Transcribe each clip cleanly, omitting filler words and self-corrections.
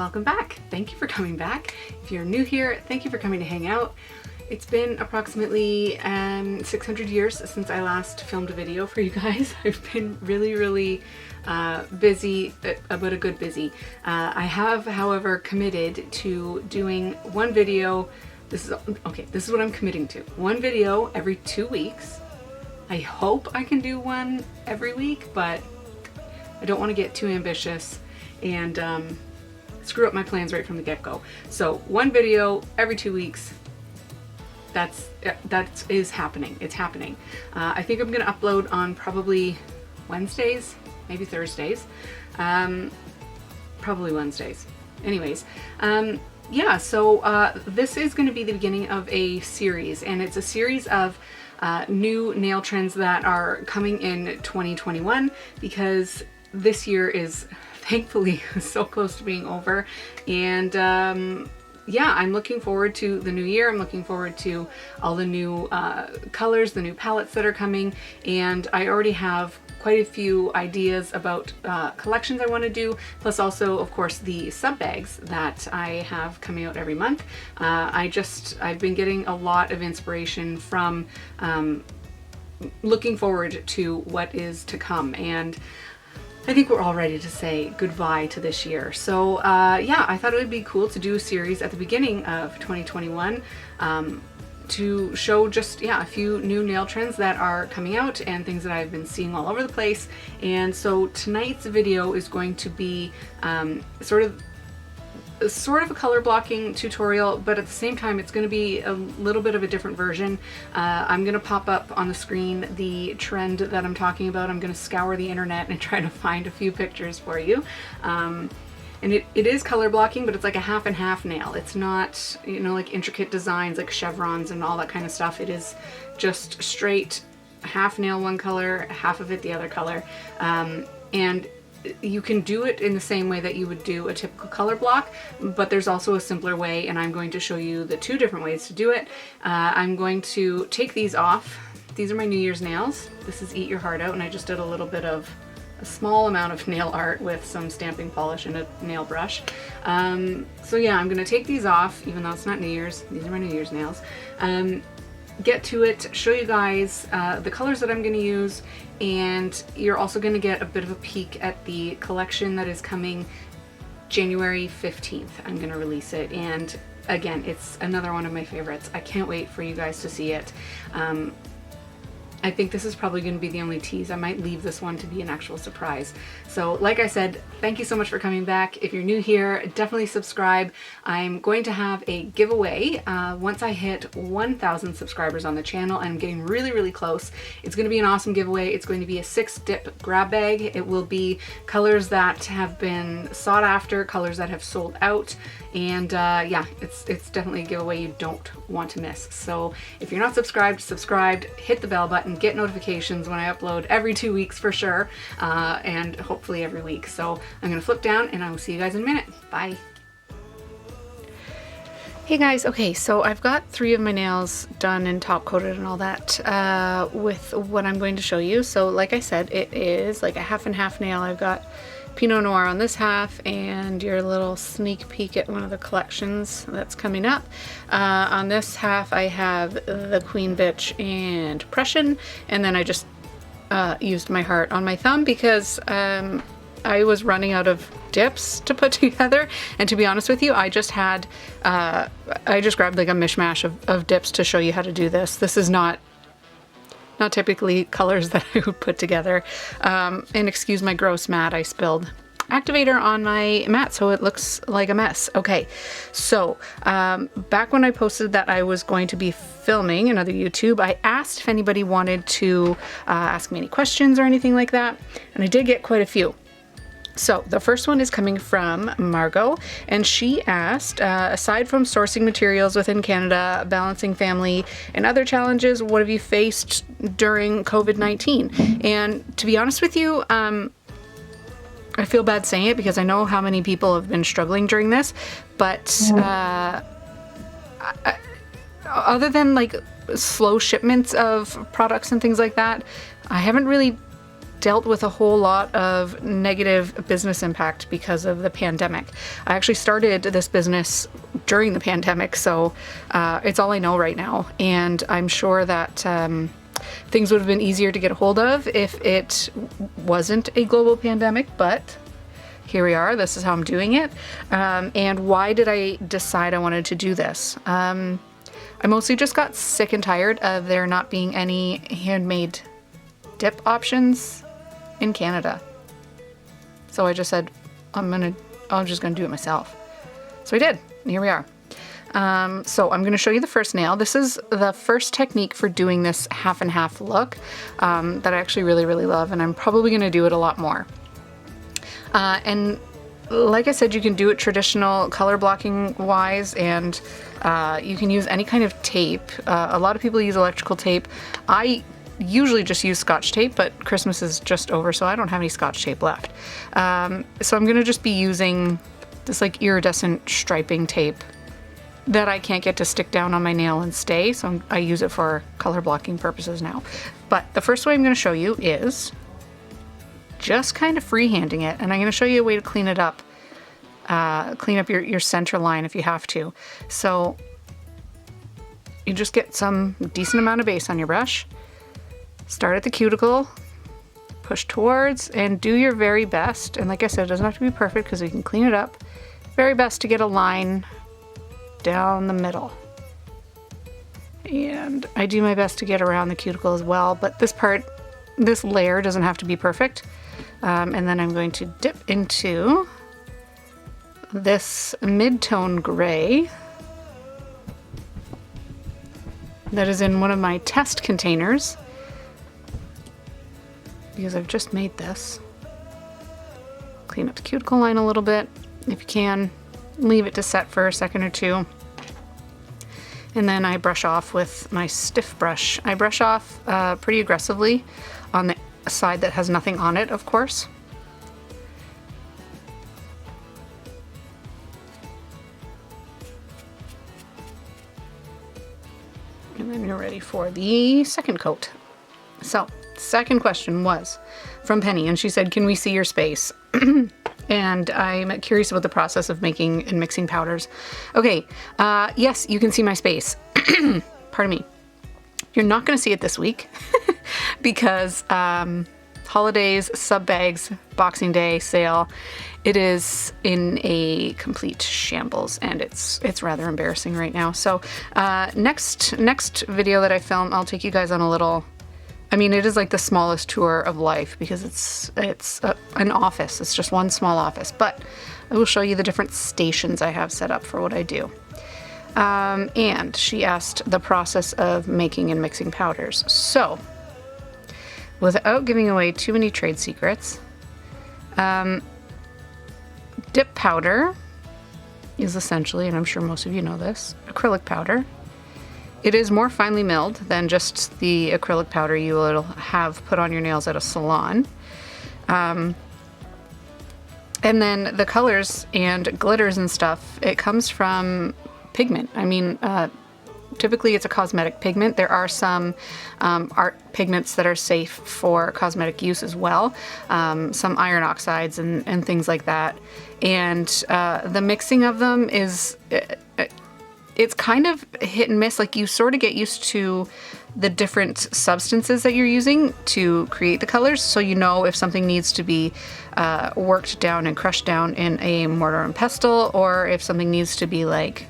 welcome back. Thank you for coming back. If you're new here, thank you for coming to hang out. It's been approximately 600 years since I last filmed a video for you guys. I've been really busy, about a good busy. I have, however, committed to doing one video. This is what I'm committing to. One video every 2 weeks. I hope I can do one every week, but I don't want to get too ambitious and screw up my plans right from the get-go. So one video every 2 weeks. That is happening. It's happening. I think I'm gonna upload on probably Wednesdays, maybe Thursdays, probably Wednesdays. Anyways, yeah. So this is going to be the beginning of a series, and it's a series of new nail trends that are coming in 2021 because this year is thankfully so close to being over, and yeah, I'm looking forward to the new year. I'm looking forward to all the new colors, the new palettes that are coming, and I already have quite a few ideas about collections I want to do, plus also, of course, the sub bags that I have coming out every month. I've been getting a lot of inspiration from looking forward to what is to come, and I think we're all ready to say goodbye to this year. So yeah, I thought it would be cool to do a series at the beginning of 2021 to show just, yeah, a few new nail trends that are coming out and things that I've been seeing all over the place. And so tonight's video is going to be sort of a color blocking tutorial, but at the same time it's going to be a little bit of a different version. I'm going to pop up on the screen the trend that I'm talking about. I'm going to scour the internet and try to find a few pictures for you. And it is color blocking, but it's like a half and half nail. It's not, you know, like intricate designs like chevrons and all that kind of stuff. It is just straight half nail one color, half of it the other color. And you can do it in the same way that you would do a typical color block, but there's also a simpler way, and I'm going to show you the two different ways to do it. I'm going to take these off. These are my New Year's nails. This is Eat Your Heart Out, and I just did a small amount of nail art with some stamping polish and a nail brush. So yeah, I'm gonna take these off, even though it's not New Year's. These are my New Year's nails. Get to it, show you guys the colors that I'm going to use, and you're also going to get a bit of a peek at the collection that is coming January 15th. I'm going to release it, and again, it's another one of my favorites. I can't wait for you guys to see it. I think this is probably going to be the only tease. I might leave this one to be an actual surprise. So like I said, thank you so much for coming back. If you're new here, definitely subscribe. I'm going to have a giveaway once I hit 1,000 subscribers on the channel. I'm getting really close. It's going to be an awesome giveaway. It's going to be a 6-dip grab bag. It will be colors that have been sought after, colors that have sold out, and yeah, it's definitely a giveaway you don't want to miss. So if you're not subscribed, hit the bell button, get notifications when I upload every 2 weeks for sure, and hopefully every week. So I'm gonna flip down and I will see you guys in a minute. Bye. Hey guys, okay, so I've got 3 of my nails done and top coated and all that with what I'm going to show you. So like I said, it is like a half and half nail. I've got Pinot Noir on this half and your little sneak peek at one of the collections that's coming up. On this half I have the Queen Bitch and Prussian, and then I just used my heart on my thumb because I was running out of dips to put together, and to be honest with you, I just grabbed like a mishmash of dips to show you how to do this. This is not typically colors that I would put together. And excuse my gross mat, I spilled activator on my mat so it looks like a mess. Okay, so back when I posted that I was going to be filming another YouTube, I asked if anybody wanted to ask me any questions or anything like that, and I did get quite a few. So the first one is coming from Margot, and she asked, aside from sourcing materials within Canada, balancing family and other challenges, what have you faced during COVID-19? And to be honest with you, I feel bad saying it because I know how many people have been struggling during this, but other than like slow shipments of products and things like that, I haven't really dealt with a whole lot of negative business impact because of the pandemic. I actually started this business during the pandemic, so it's all I know right now. And I'm sure that things would have been easier to get a hold of if it wasn't a global pandemic, but here we are. This is how I'm doing it. And why did I decide I wanted to do this? I mostly just got sick and tired of there not being any handmade dip options in Canada. So I just said, I'm just gonna do it myself. So I did, and here we are. So I'm gonna show you the first nail. This is the first technique for doing this half and half look that I actually really, really love, and I'm probably gonna do it a lot more. And like I said, you can do it traditional color blocking wise, and you can use any kind of tape. A lot of people use electrical tape. I usually just use Scotch tape, but Christmas is just over, so I don't have any Scotch tape left. So I'm gonna just be using this like iridescent striping tape that I can't get to stick down on my nail and stay, so I use it for color blocking purposes now. But the first way I'm gonna show you is just kind of freehanding it, and I'm gonna show you a way to clean it up. Clean up your center line if you have to. So you just get some decent amount of base on your brush. Start at the cuticle, push towards, and do your very best. And like I said, it doesn't have to be perfect because we can clean it up. Very best to get a line down the middle. And I do my best to get around the cuticle as well, but this layer doesn't have to be perfect. And then I'm going to dip into this mid-tone gray that is in one of my test containers, because I've just made this. Clean up the cuticle line a little bit. If you can, leave it to set for a second or two. And then I brush off with my stiff brush. I brush off pretty aggressively on the side that has nothing on it, of course. And then you're ready for the second coat. So, second question was from Penny, and she said, can we see your space? And I'm curious about the process of making and mixing powders. Okay, yes, you can see my space. Pardon me. You're not gonna see it this week because holidays, sub bags, Boxing Day sale, it is in a complete shambles, and it's rather embarrassing right now. So next video that I film, I'll take you guys on a little, I mean, it is like the smallest tour of life because it's an office. It's just one small office, but I will show you the different stations I have set up for what I do. And she asked the process of making and mixing powders. So, without giving away too many trade secrets, dip powder is essentially, and I'm sure most of you know this, acrylic powder. It is more finely milled than just the acrylic powder you will have put on your nails at a salon. And then the colors and glitters and stuff, it comes from pigment. I mean, typically it's a cosmetic pigment. There are some art pigments that are safe for cosmetic use as well. Some iron oxides and things like that. And the mixing of them is, it's kind of hit and miss. Like, you sort of get used to the different substances that you're using to create the colors, so you know if something needs to be worked down and crushed down in a mortar and pestle, or if something needs to be like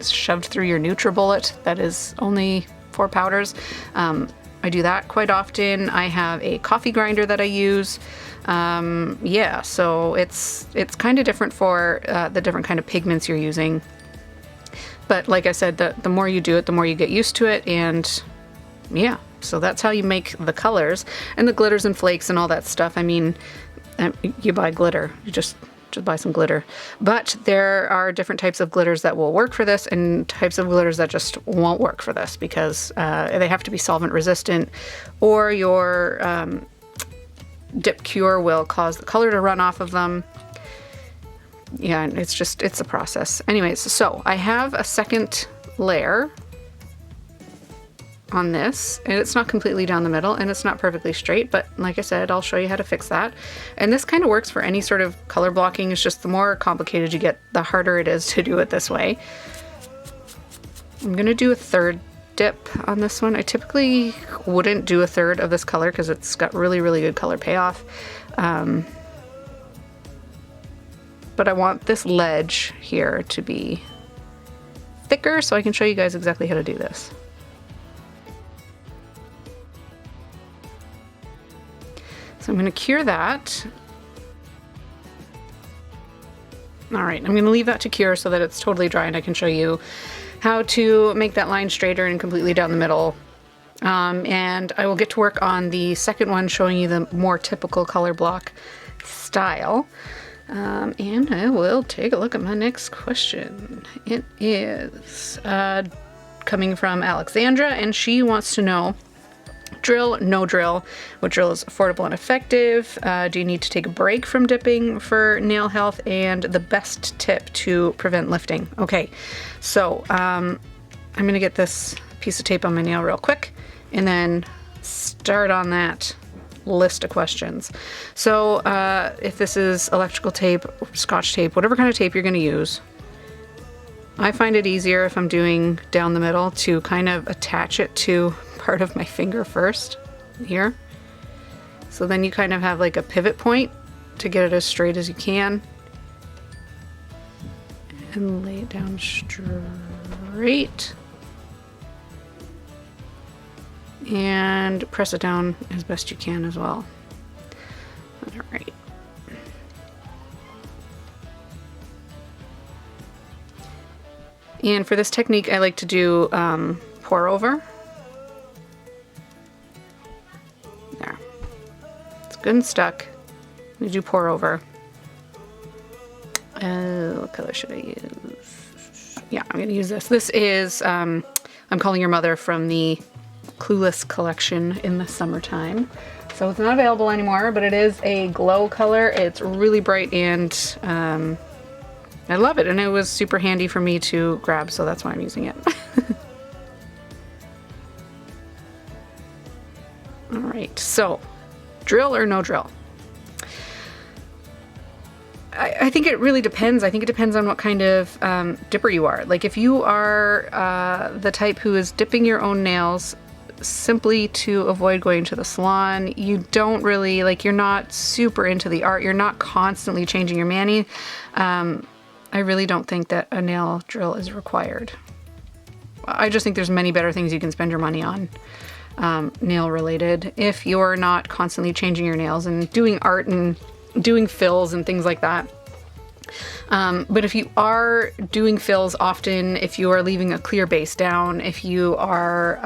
shoved through your NutriBullet that is only for powders. I do that quite often. I have a coffee grinder that I use. Yeah, so it's kind of different for the different kind of pigments you're using. But like I said, the more you do it, the more you get used to it, and yeah, so that's how you make the colors. And the glitters and flakes and all that stuff, I mean, you buy glitter, you just buy some glitter. But there are different types of glitters that will work for this and types of glitters that just won't work for this because they have to be solvent resistant, or your dip cure will cause the color to run off of them. Yeah, it's a process. Anyways, so I have a second layer on this, and it's not completely down the middle, and it's not perfectly straight, but like I said, I'll show you how to fix that. And this kind of works for any sort of color blocking. It's just the more complicated you get, the harder it is to do it this way. I'm gonna do a third dip on this one. I typically wouldn't do a third of this color because it's got really, really good color payoff. But I want this ledge here to be thicker so I can show you guys exactly how to do this. So I'm going to cure that. All right, I'm going to leave that to cure so that it's totally dry and I can show you how to make that line straighter and completely down the middle. And I will get to work on the second one, showing you the more typical color block style. And I will take a look at my next question. It is coming from Alexandra, and she wants to know, drill, no drill, what drill is affordable and effective? Do you need to take a break from dipping for nail health? And the best tip to prevent lifting. Okay, so I'm gonna get this piece of tape on my nail real quick and then start on that list of questions. So if this is electrical tape, Scotch tape, whatever kind of tape you're going to use, I find it easier if I'm doing down the middle to kind of attach it to part of my finger first here. So then you kind of have like a pivot point to get it as straight as you can. And lay it down straight. And press it down as best you can as well. All right. And for this technique, I like to do pour over. There. It's good and stuck. I'm gonna do pour over. What color should I use? Yeah, I'm gonna use this. This is I'm Calling Your Mother from the Clueless collection in the summertime. So it's not available anymore, but it is a glow color. It's really bright and I love it, and it was super handy for me to grab, so that's why I'm using it. All right, so drill or no drill? I think it really depends. I think it depends on what kind of dipper you are. Like if you are the type who is dipping your own nails simply to avoid going to the salon, you don't really, like, you're not super into the art, you're not constantly changing your mani, I really don't think that a nail drill is required. I just think there's many better things you can spend your money on, nail related, if you're not constantly changing your nails and doing art and doing fills and things like that. But if you are doing fills often, if you are leaving a clear base down, if you are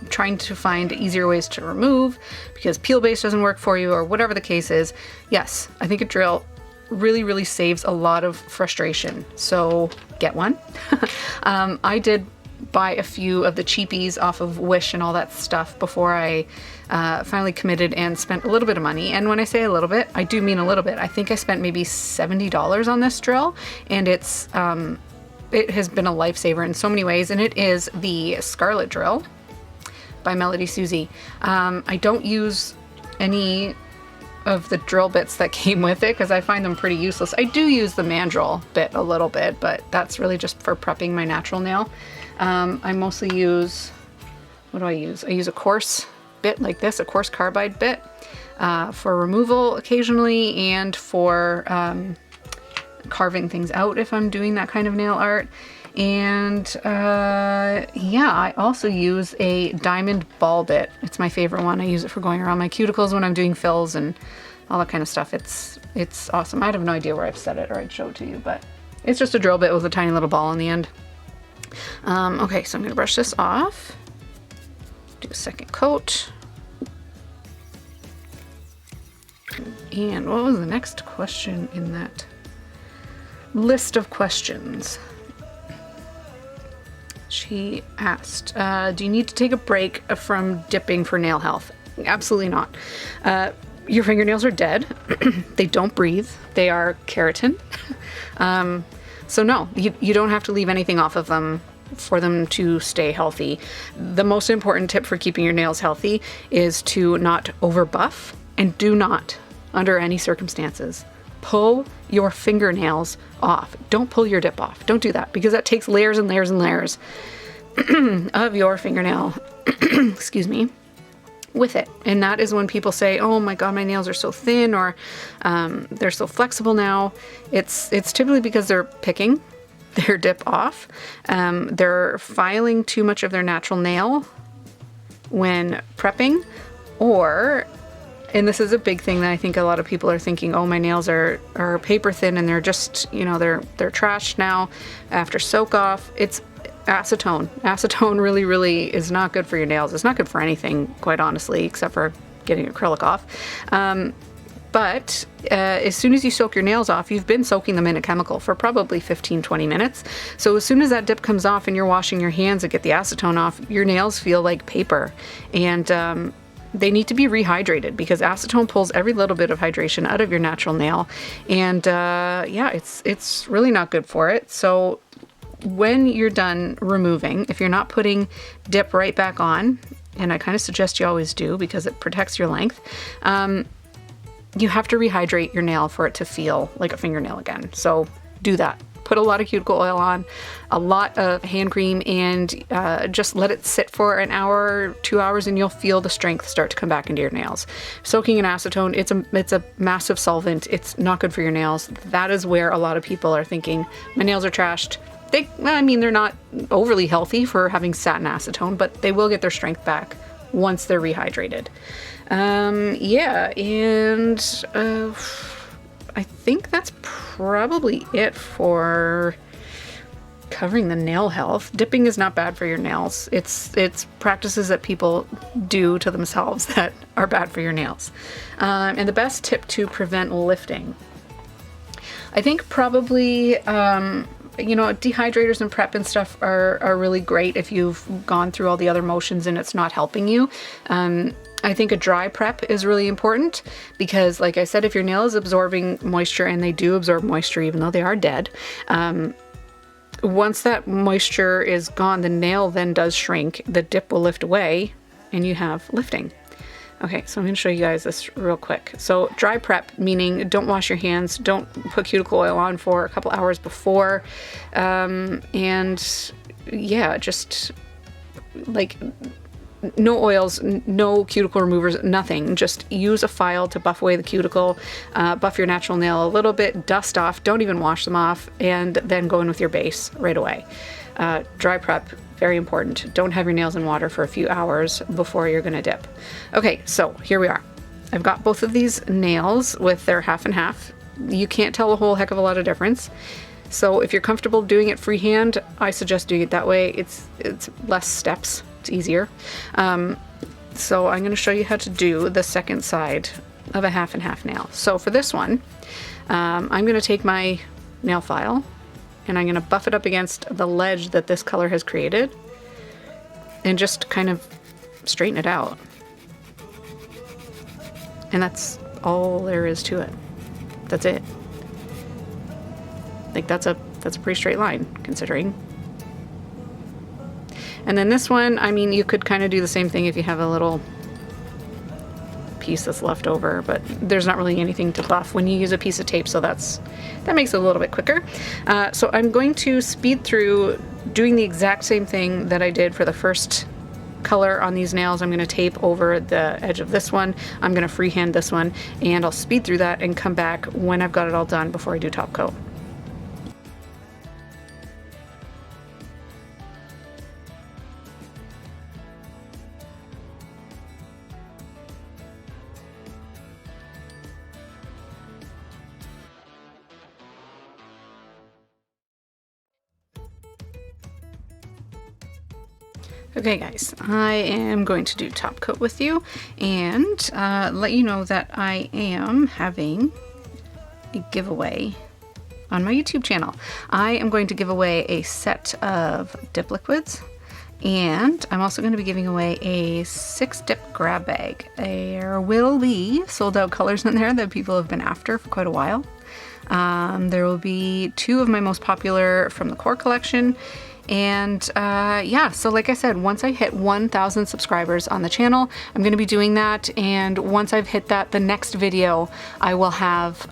trying to find easier ways to remove because peel base doesn't work for you or whatever the case is, yes, I think a drill really, really saves a lot of frustration. So get one. I did buy a few of the cheapies off of Wish and all that stuff before I finally committed and spent a little bit of money. And when I say a little bit, I do mean a little bit. I think I spent maybe $70 on this drill, and it has been a lifesaver in so many ways. And it is the Scarlet Drill by Melody Susie. I don't use any of the drill bits that came with it because I find them pretty useless. I do use the mandrel bit a little bit, but that's really just for prepping my natural nail. I mostly use, what do I use? I use a coarse bit like this, a coarse carbide bit for removal occasionally, and for carving things out if I'm doing that kind of nail art. And yeah, I also use a diamond ball bit. It's my favorite one. I use it for going around my cuticles when I'm doing fills and all that kind of stuff. It's awesome. I have no idea where I've set it, or I'd show it to you, but it's just a drill bit with a tiny little ball on the end. Okay, so I'm gonna brush this off, do a second coat. And what was the next question in that list of questions? She asked, do you need to take a break from dipping for nail health? Absolutely not. Your fingernails are dead. They don't breathe. They are keratin. So no, you don't have to leave anything off of them for them to stay healthy. The most important tip for keeping your nails healthy is to not over buff, and do not, under any circumstances, pull your fingernails off. Don't pull your dip off. Don't do that, because that takes layers and layers and layers of your fingernail, excuse me, with it. And that is when people say, oh my god, my nails are so thin, or they're so flexible now. It's typically because they're picking their dip off. They're filing too much of their natural nail when prepping, or, and this is a big thing that I think a lot of people are thinking, oh, my nails are paper thin and they're just, you know, they're trashed now after soak off. It's acetone. Acetone really is not good for your nails. It's not good for anything, quite honestly, except for getting acrylic off. But as soon as you soak your nails off, you've been soaking them in a chemical for probably 15-20 minutes. So as soon as that dip comes off and you're washing your hands to get the acetone off, your nails feel like paper. And they need to be rehydrated, because acetone pulls every little bit of hydration out of your natural nail. And yeah, it's really not good for it. So when you're done removing, if you're not putting dip right back on, and I kind of suggest you always do because it protects your length, you have to rehydrate your nail for it to feel like a fingernail again. So do that. Put a lot of cuticle oil on, a lot of hand cream, and just let it sit for an hour, 2 hours, and you'll feel the strength start to come back into your nails. Soaking in acetone, it's a massive solvent. It's not good for your nails. That is where a lot of people are thinking, my nails are trashed. They're not overly healthy for having sat in acetone, but they will get their strength back once they're rehydrated. Yeah, and I think that's probably it for covering the nail health. Dipping is not bad for your nails. It's practices that people do to themselves that are bad for your nails. And the best tip to prevent lifting, I think probably, you know, dehydrators and prep and stuff are really great if you've gone through all the other motions and it's not helping you. I think a dry prep is really important because, like I said, if your nail is absorbing moisture, and they do absorb moisture even though they are dead, once that moisture is gone, the nail then does shrink, the dip will lift away, and you have lifting. Okay, so I'm going to show you guys this real quick. So dry prep, meaning don't wash your hands, don't put cuticle oil on for a couple hours before, and yeah, just like no oils, no cuticle removers, nothing. Just use a file to buff away the cuticle, buff your natural nail a little bit, dust off, don't even wash them off, and then go in with your base right away. Dry prep, very important. Don't have your nails in water for a few hours before you're gonna dip. Okay, so here we are. I've got both of these nails with their half and half. You can't tell a whole heck of a lot of difference. So if you're comfortable doing it freehand, I suggest doing it that way. It's less steps, it's easier. So I'm gonna show you how to do the second side of a half and half nail. So for this one, I'm gonna take my nail file and I'm gonna buff it up against the ledge that this color has created and just kind of straighten it out. And that's all there is to it. That's it. Like that's a pretty straight line considering. And then this one, I mean, you could kind of do the same thing if you have a little piece that's left over, but there's not really anything to buff when you use a piece of tape, so that makes it a little bit quicker. So I'm going to speed through doing the exact same thing that I did for the first color on these nails. I'm going to tape over the edge of this one. I'm going to freehand this one, and I'll speed through that and come back when I've got it all done before I do top coat. Okay guys, I am going to do top coat with you and let you know that I am having a giveaway on my YouTube channel. I am going to give away a set of dip liquids, and I'm also going to be giving away a 6-dip grab bag. There will be sold out colors in there that people have been after for quite a while. There will be 2 of my most popular from the core collection, And yeah, so like I said, once I hit 1,000 subscribers on the channel, I'm going to be doing that. And once I've hit that, the next video I will have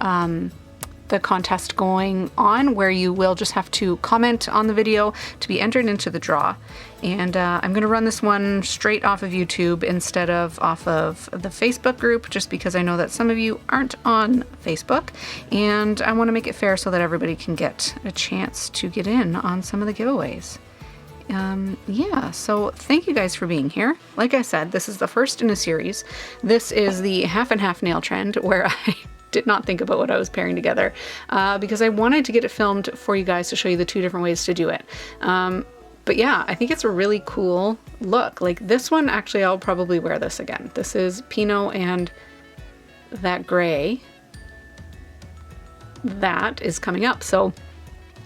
the contest going on, where you will just have to comment on the video to be entered into the draw. And I'm going to run this one straight off of YouTube instead of off of the Facebook group, just because I know that some of you aren't on Facebook, and I want to make it fair so that everybody can get a chance to get in on some of the giveaways. Yeah, so thank you guys for being here. Like I said, this is the first in a series. This is the half and half nail trend, where I did not think about what I was pairing together because I wanted to get it filmed for you guys to show you the two different ways to do it. But yeah, I think it's a really cool look. Like this one, actually, I'll probably wear this again. This is Pinot and that gray. That is coming up. So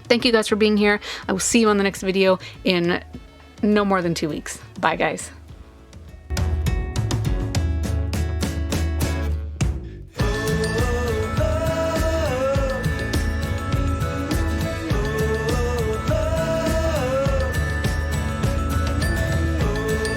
thank you guys for being here. I will see you on the next video in no more than 2 weeks. Bye, guys.